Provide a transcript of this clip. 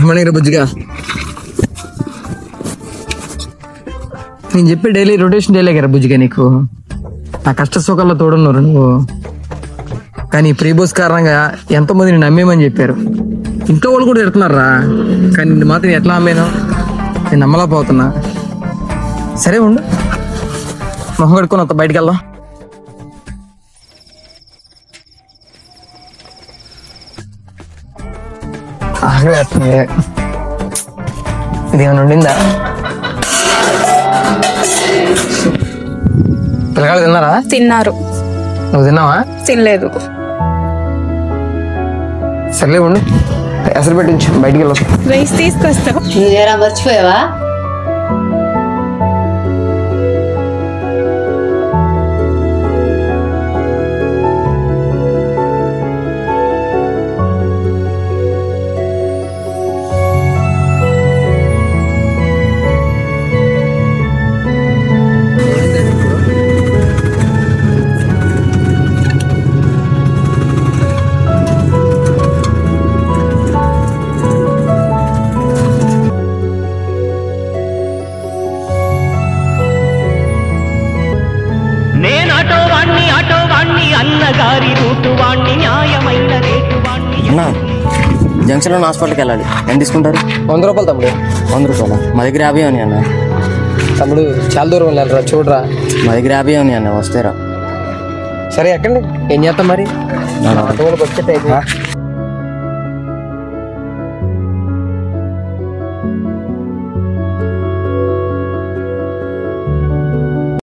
Morning రా బుజ్జిగా. నేను చెప్పే డైలీ రొటేషన్ డైలీ కదా బుజ్జిగా నీకు. నా కష్ట సుఖాల్లో తోడున్నారు నువ్వు. కానీ ప్రీ బోస్ కారణంగా ఎంతో మంది నేను నమ్మేమని చెప్పారు. ఇంట్లో వాళ్ళు కూడా తిడుతున్నారా, కానీ నిన్ను మాత్రం ఎట్లా అమ్మాను నేను నమ్మలేకపోతున్నా. సరే ఉండు, మొహం కడుక్కొని వస్తా, బయటికి వెళ్దాం. ఇదేమైనా ఉండిందా? పిల్లగాళ్ళు తిన్నారా? తిన్నారు. నువ్వు తిన్నావా? తినలేదు. సర్లే ఉండు, ఎసరు పెట్టించు, బయటికి వెళ్ళొచ్చు. రైస్ తీసుకొస్తావు? నువ్వు మర్చిపోయావా? అన్నగారి రూటు వాణ్ణి న్యాయమైన రేటు వాణ్ణి. జంక్షన్ లో హాస్పిటల్కి వెళ్ళాలి. ఎంత తీసుకుంటారు? 100 రూపాయలు తమ్ముడు. 100 రూపాయలు? మా దగ్గర 50 అని అన్న. తమ్ముడు చాలా దూరం వెళ్ళాలిరా, చూడరా. మా దగ్గర 50 అని అన్న, వస్తేరా. సరే ఎక్కండి, ఏం చేస్తాం మరి. ఆటోలకు వచ్చేట